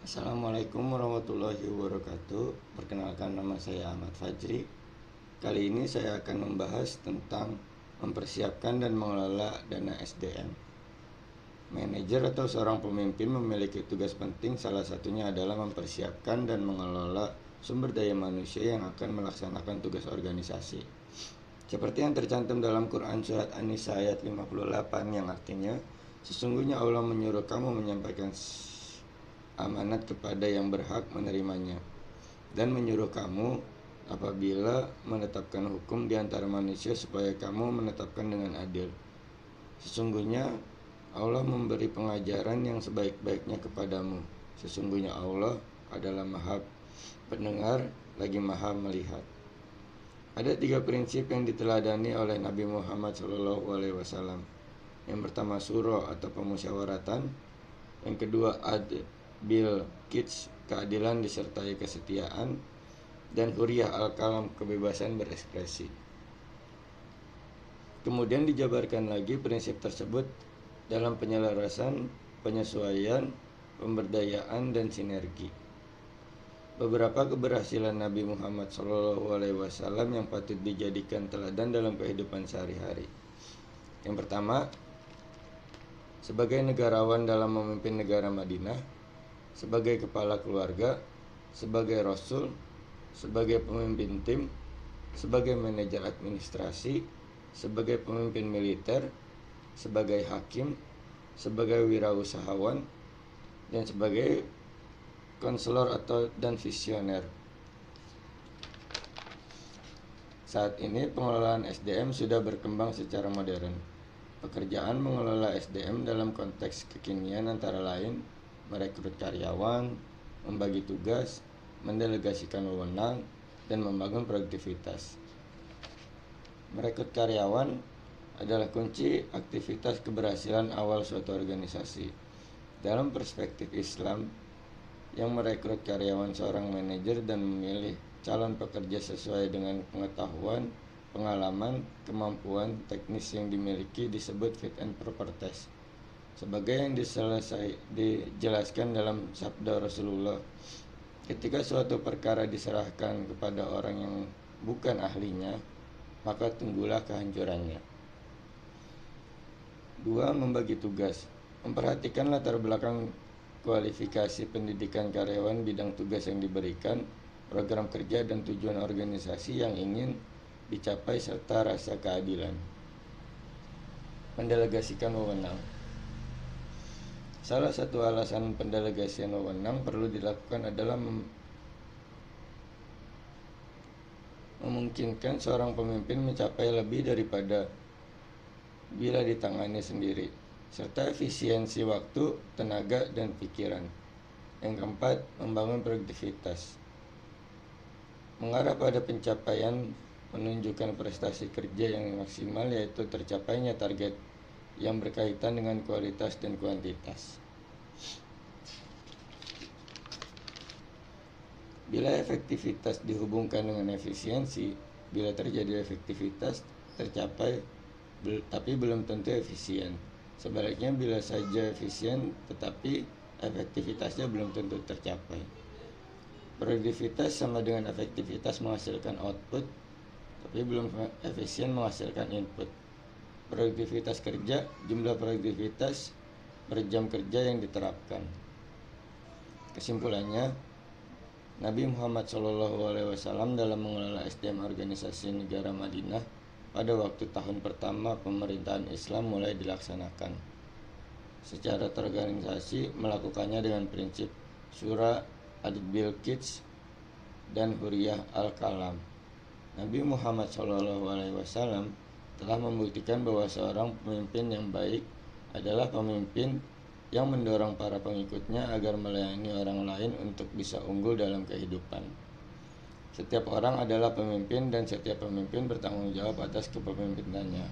Assalamualaikum warahmatullahi wabarakatuh. Perkenalkan, nama saya Ahmad Fajri. Kali ini saya akan membahas tentang mempersiapkan dan mengelola dana SDM. Manajer atau seorang pemimpin memiliki tugas penting, salah satunya adalah mempersiapkan dan mengelola sumber daya manusia yang akan melaksanakan tugas organisasi. Seperti yang tercantum dalam Quran Surat An-Nisa ayat 58 yang artinya, sesungguhnya Allah menyuruh kamu menyampaikan amanat kepada yang berhak menerimanya, dan menyuruh kamu apabila menetapkan hukum di antara manusia supaya kamu menetapkan dengan adil. Sesungguhnya Allah memberi pengajaran yang sebaik-baiknya kepadamu. Sesungguhnya Allah adalah Maha Pendengar lagi Maha Melihat. Ada 3 prinsip yang diteladani oleh Nabi Muhammad SAW. Yang pertama surah atau pemusyawaratan. Yang kedua Bil Kids, keadilan disertai kesetiaan, dan huriyah al-kalam, kebebasan berekspresi. Kemudian dijabarkan lagi prinsip tersebut dalam penyelarasan, penyesuaian, pemberdayaan, dan sinergi. Beberapa keberhasilan Nabi Muhammad SAW yang patut dijadikan teladan dalam kehidupan sehari-hari. Yang pertama, sebagai negarawan dalam memimpin negara Madinah, sebagai kepala keluarga, sebagai rasul, sebagai pemimpin tim, sebagai manajer administrasi, sebagai pemimpin militer, sebagai hakim, sebagai wirausahawan, dan sebagai konselor dan visioner. Saat ini pengelolaan SDM sudah berkembang secara modern. Pekerjaan mengelola SDM dalam konteks kekinian antara lain merekrut karyawan, membagi tugas, mendelegasikan wewenang, dan membangun produktivitas. Merekrut karyawan adalah kunci aktivitas keberhasilan awal suatu organisasi. Dalam perspektif Islam, yang merekrut karyawan seorang manajer dan memilih calon pekerja sesuai dengan pengetahuan, pengalaman, kemampuan teknis yang dimiliki disebut fit and proper test. Sebagai yang dijelaskan dalam sabda Rasulullah, ketika suatu perkara diserahkan kepada orang yang bukan ahlinya, maka tunggulah kehancurannya. 2. Membagi tugas. Memperhatikan latar belakang kualifikasi pendidikan karyawan, bidang tugas yang diberikan, program kerja, dan tujuan organisasi yang ingin dicapai, serta rasa keadilan. Mendelegasikan wewenang. Salah satu alasan pendelegasian wewenang perlu dilakukan adalah memungkinkan seorang pemimpin mencapai lebih daripada bila ditangani sendiri, serta efisiensi waktu, tenaga, dan pikiran. Yang keempat, membangun produktivitas. Mengarah pada pencapaian menunjukkan prestasi kerja yang maksimal, yaitu tercapainya target yang berkaitan dengan kualitas dan kuantitas. Bila efektivitas dihubungkan dengan efisiensi, bila terjadi efektivitas tercapai tapi belum tentu efisien. Sebaliknya, bila saja efisien tetapi efektivitasnya belum tentu tercapai. Produktivitas sama dengan efektivitas menghasilkan output, tapi belum efisien menghasilkan input. Produktivitas kerja, jumlah produktivitas per jam kerja yang diterapkan. Kesimpulannya, Nabi Muhammad SAW dalam mengelola SDM organisasi negara Madinah pada waktu tahun pertama pemerintahan Islam mulai dilaksanakan. Secara terorganisasi melakukannya dengan prinsip surah, Bil Kids, dan huriyah al-kalam. Nabi Muhammad SAW telah membuktikan bahwa seorang pemimpin yang baik adalah pemimpin yang mendorong para pengikutnya agar melayani orang lain untuk bisa unggul dalam kehidupan. Setiap orang adalah pemimpin dan setiap pemimpin bertanggung jawab atas kepemimpinannya.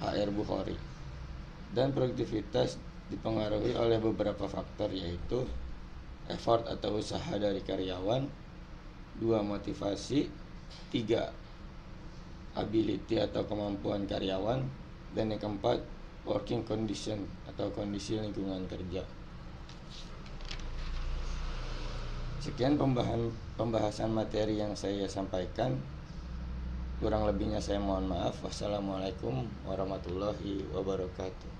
H.R. Bukhari. Dan produktivitas dipengaruhi oleh beberapa faktor, yaitu effort atau usaha dari karyawan, 2. Motivasi, 3. ability atau kemampuan karyawan, dan yang keempat working condition atau kondisi lingkungan kerja. Sekian pembahasan materi yang saya sampaikan. Kurang lebihnya saya mohon maaf. Wassalamualaikum warahmatullahi wabarakatuh.